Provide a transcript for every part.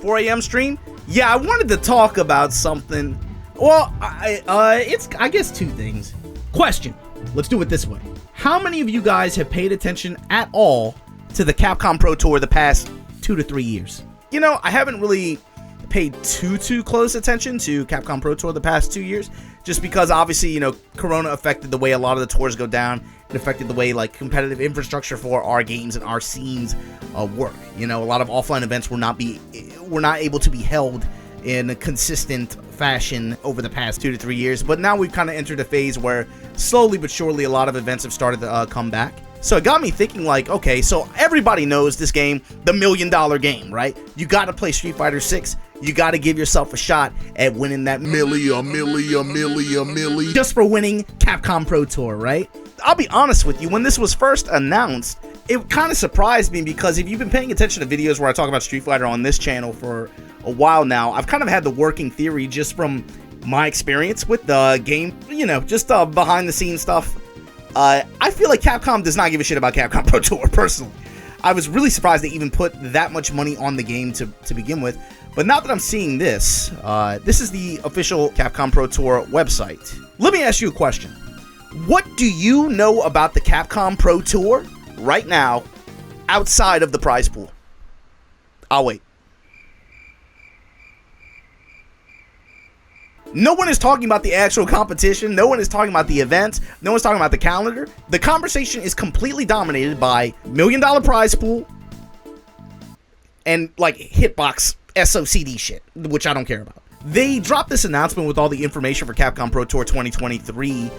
4 a.m. stream? Yeah, I wanted to talk about something. Well, it's, I guess, two things. Question. Let's do it this way. How many of you guys have paid attention at all to the Capcom Pro Tour the past 2 to 3 years? You know, I haven't really paid too close attention to Capcom Pro Tour the past 2 years, just because obviously, you know, Corona affected the way a lot of the tours go down. It affected the way, like, competitive infrastructure for our games and our scenes work. You know, a lot of offline events were not able to be held in a consistent fashion over the past 2 to 3 years, but now we've kind of entered a phase where slowly but surely a lot of events have started to come back. So it got me thinking, like, okay, so everybody knows this game, the $1 million game, right? You got to play Street Fighter 6. You got to give yourself a shot at winning that milli just for winning Capcom Pro Tour, right? I'll be honest with you, when this was first announced, it kind of surprised me, because if you've been paying attention to videos where I talk about Street Fighter on this channel for a while now, I've kind of had the working theory just from my experience with the game, you know, just behind the scenes stuff. I feel like Capcom does not give a shit about Capcom Pro Tour, personally. I was really surprised they even put that much money on the game to begin with. But now that I'm seeing this, this is the official Capcom Pro Tour website. Let me ask you a question. What do you know about the Capcom Pro Tour right now outside of the prize pool? I'll wait. No one is talking about the actual competition. No one is talking about the events. No one's talking about the calendar. The conversation is completely dominated by $1 million prize pool and, like, hitbox SOCD shit, which I don't care about. They dropped this announcement with all the information for Capcom Pro Tour 2023,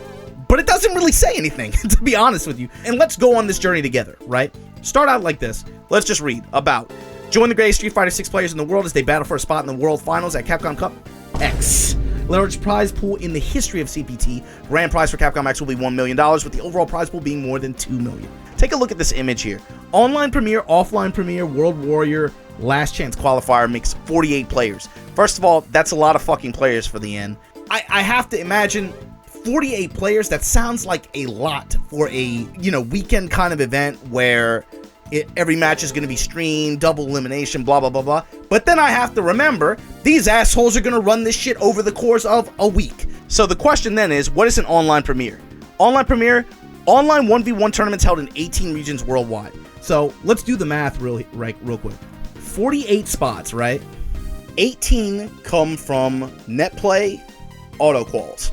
but it doesn't really say anything, to be honest with you. And let's go on this journey together, right? Start out like this. Let's just read about: join the greatest Street Fighter 6 players in the world as they battle for a spot in the World Finals at Capcom Cup X. Largest prize pool in the history of CPT. Grand prize for Capcom X will be $1 million, with the overall prize pool being more than $2 million. Take a look at this image here. Online Premier, Offline Premier, World Warrior, Last Chance Qualifier makes 48 players. First of all, that's a lot of fucking players for the end. I have to imagine 48 players. That sounds like a lot for a, you know, weekend kind of event where every match is going to be streamed, double elimination, blah, blah, blah, blah. But then I have to remember, these assholes are going to run this shit over the course of a week. So the question then is, what is an online premiere? Online premiere, online 1v1 tournaments held in 18 regions worldwide. So let's do the math real quick. 48 spots, right? 18 come from net play, auto quals.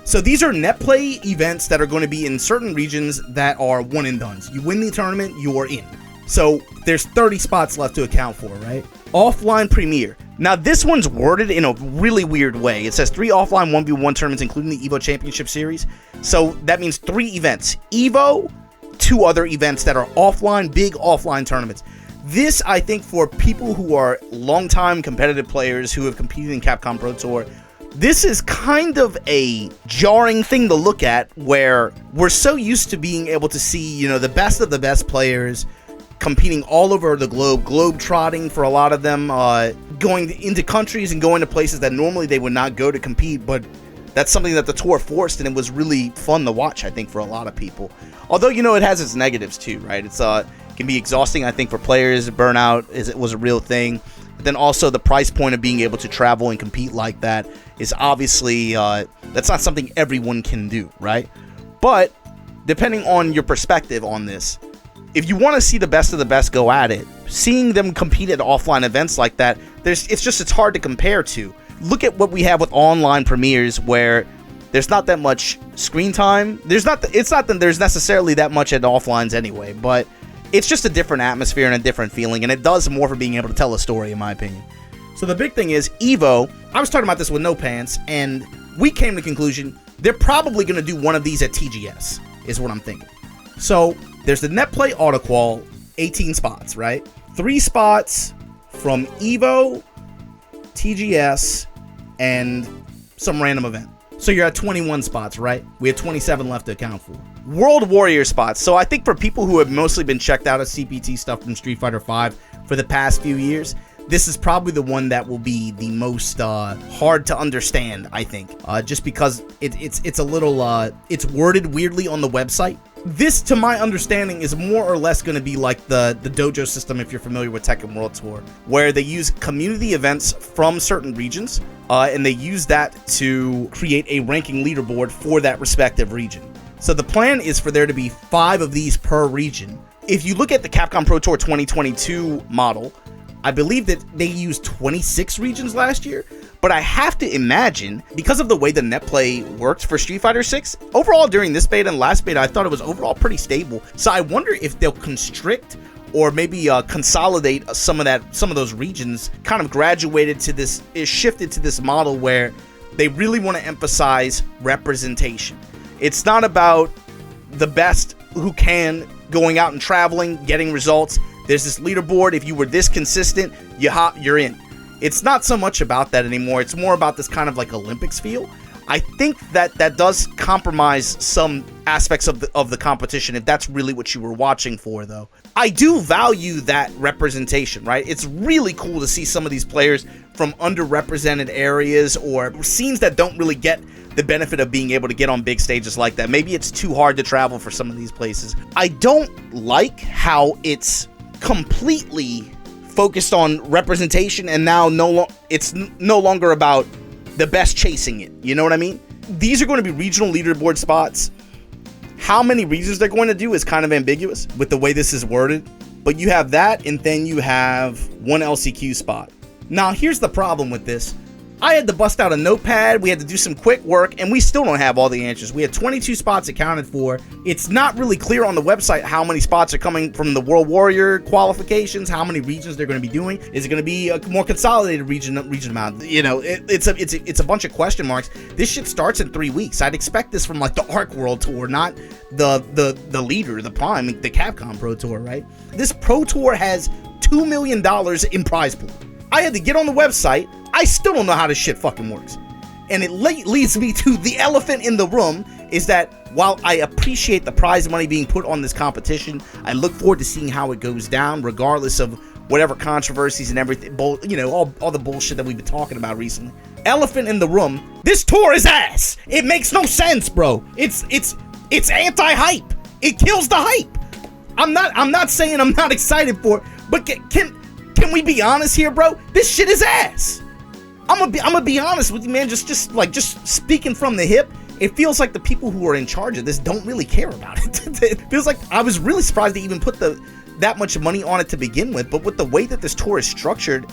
So these are net play events that are going to be in certain regions that are one and dones. You win the tournament, you're in. So there's 30 spots left to account for, right? Offline Premier. Now this one's worded in a really weird way. It says 3 offline 1v1 tournaments, including the EVO Championship Series. So that means 3 events. EVO, 2 other events that are offline, big offline tournaments. This, I think, for people who are longtime competitive players who have competed in Capcom Pro Tour, this is kind of a jarring thing to look at, where we're so used to being able to see, you know, the best of the best players competing all over the globe trotting for a lot of them, going into countries and going to places that normally they would not go to compete, but that's something that the tour forced, and it was really fun to watch, I think, for a lot of people. Although, you know, it has its negatives too, right? It's can be exhausting, I think, for players. Burnout was a real thing. But then also the price point of being able to travel and compete like that is obviously, that's not something everyone can do, right? But depending on your perspective on this, if you want to see the best of the best go at it, seeing them compete at offline events like that, it's hard to compare to. Look at what we have with online premieres, where there's not that much screen time. It's not that there's necessarily that much at offlines anyway, but it's just a different atmosphere and a different feeling, and it does more for being able to tell a story, in my opinion. So the big thing is, EVO, I was talking about this with No Pants, and we came to the conclusion, they're probably going to do one of these at TGS, is what I'm thinking. So there's the net play auto qual, 18 spots, right? 3 spots from EVO, TGS, and some random event. So you're at 21 spots, right? We have 27 left to account for. World Warrior spots. So I think for people who have mostly been checked out of CPT stuff from Street Fighter V for the past few years, this is probably the one that will be the most hard to understand, I think. Just because it's a little, it's worded weirdly on the website. This, to my understanding, is more or less going to be like the dojo system, if you're familiar with Tekken World Tour, where they use community events from certain regions, and they use that to create a ranking leaderboard for that respective region. So the plan is for there to be 5 of these per region. If you look at the Capcom Pro Tour 2022 model, I believe that they used 26 regions last year, but I have to imagine, because of the way the net play worked for Street Fighter 6, overall during this beta and last beta, I thought it was overall pretty stable. So I wonder if they'll constrict or maybe consolidate some of those regions, kind of graduated to this, is shifted to this model where they really want to emphasize representation. It's not about the best who can going out and traveling, getting results. There's this leaderboard. If you were this consistent, you're in. It's not so much about that anymore. It's more about this kind of like Olympics feel. I think that does compromise some aspects of the competition, if that's really what you were watching for, though. I do value that representation, right? It's really cool to see some of these players from underrepresented areas or scenes that don't really get the benefit of being able to get on big stages like that. Maybe it's too hard to travel for some of these places. I don't like how it's completely focused on representation, and now it's no longer about the best chasing it. You know what I mean? These are going to be regional leaderboard spots. How many regions they're going to do is kind of ambiguous with the way this is worded, but you have that, and then you have one LCQ spot. Now, here's the problem with this. I had to bust out a notepad, we had to do some quick work, and we still don't have all the answers. We had 22 spots accounted for. It's not really clear on the website how many spots are coming from the World Warrior qualifications, how many regions they're going to be doing. Is it going to be a more consolidated region amount? You know, it's a bunch of question marks. This shit starts in 3 weeks. I'd expect this from like the Arc World Tour, not the leader, the prime, the Capcom Pro Tour, right? This Pro Tour has $2 million in prize pool. I had to get on the website. I still don't know how this shit fucking works. And it leads me to the elephant in the room, is that while I appreciate the prize money being put on this competition, I look forward to seeing how it goes down, regardless of whatever controversies and everything, you know, all the bullshit that we've been talking about recently. Elephant in the room, this tour is ass. It makes no sense, bro. It's anti-hype. It kills the hype. I'm not saying I'm not excited for it, but can we be honest here, bro? This shit is ass. I'm gonna be honest with you, man. Just speaking from the hip, it feels like the people who are in charge of this don't really care about it. It feels like I was really surprised they even put that much money on it to begin with. But with the way that this tour is structured,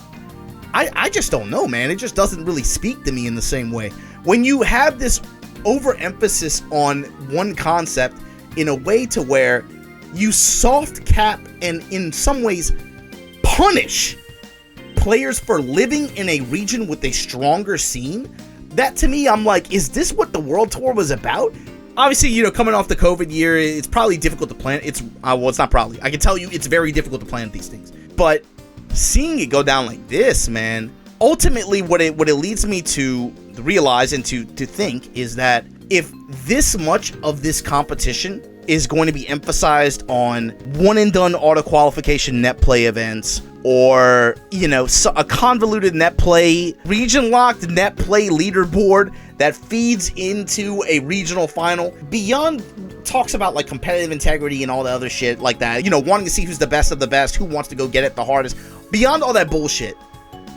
I just don't know, man. It just doesn't really speak to me in the same way. When you have this overemphasis on one concept in a way to where you soft cap and in some ways punish players for living in a region with a stronger scene, that to me, I'm like, is this what the World Tour was about? Obviously, you know, coming off the COVID year, it's probably difficult to plan. It's not probably. I can tell you it's very difficult to plan these things. But seeing it go down like this, man, ultimately what it leads me to realize and to think is that if this much of this competition is going to be emphasized on one and done auto qualification net play events, or, you know, a convoluted net play, region locked net play leaderboard that feeds into a regional final, beyond talks about like competitive integrity and all the other shit like that, you know, wanting to see who's the best of the best, who wants to go get it the hardest, beyond all that bullshit,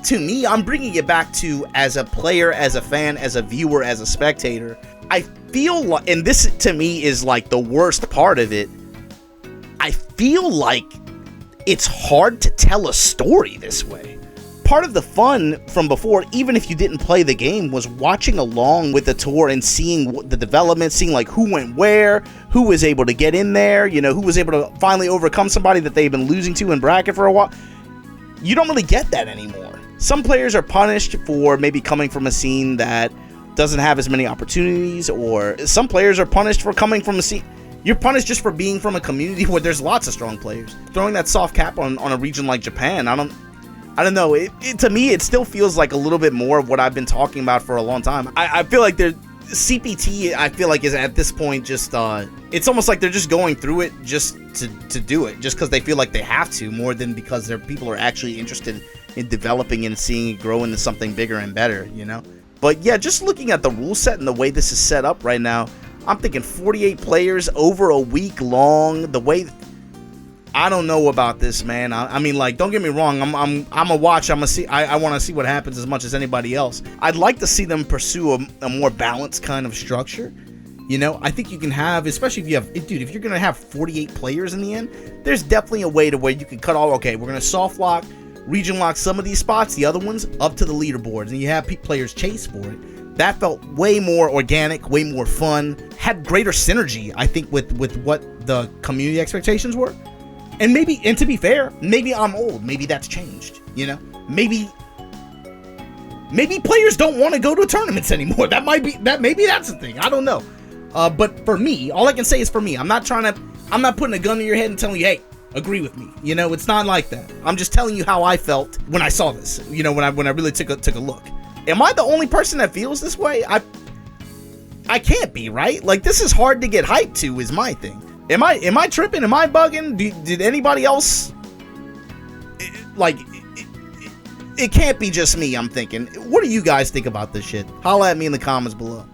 to me, I'm bringing it back to, as a player, as a fan, as a viewer, as a spectator, I feel like, and this to me is like the worst part of it, I feel like it's hard to tell a story this way. Part of the fun from before, even if you didn't play the game, was watching along with the tour and seeing the development, seeing like who went where, who was able to get in there, you know, who was able to finally overcome somebody that they've been losing to in bracket for a while. You don't really get that anymore. Some players are punished for maybe coming from a scene that doesn't have as many opportunities, or some players are punished for coming from a scene. You're punished just for being from a community where there's lots of strong players. Throwing that soft cap on a region like Japan, I don't know. To me, it still feels like a little bit more of what I've been talking about for a long time. I feel like CPT, I feel like, is at this point just, it's almost like they're just going through it just to do it, just because they feel like they have to, more than because their people are actually interested in developing and seeing it grow into something bigger and better, you know? But yeah, just looking at the rule set and the way this is set up right now, I'm thinking 48 players over a week long. The way, I don't know about this, man. I mean, like, don't get me wrong. I'm a watch. I'm a see. I want to see what happens as much as anybody else. I'd like to see them pursue a more balanced kind of structure. You know, I think you can have, especially if you have, dude, if you're going to have 48 players in the end, there's definitely a way to where you can cut all, okay, we're going to soft lock, region lock some of these spots, the other ones up to the leaderboards, and you have players chase for it. That felt way more organic, way more fun, had greater synergy, I think, with what the community expectations were. And maybe, and to be fair, maybe I'm old, maybe that's changed, you know? Maybe players don't want to go to tournaments anymore. Maybe that's the thing. I don't know. But for me, all I can say is for me. I'm not putting a gun in your head and telling you, hey, agree with me. You know, it's not like that. I'm just telling you how I felt when I saw this. You know, when I really took a look. Am I the only person that feels this way? I can't be, right? Like, this is hard to get hyped to, is my thing. Am I tripping? Am I bugging? Did anybody else, like, it can't be just me, I'm thinking. What do you guys think about this shit? Holla at me in the comments below.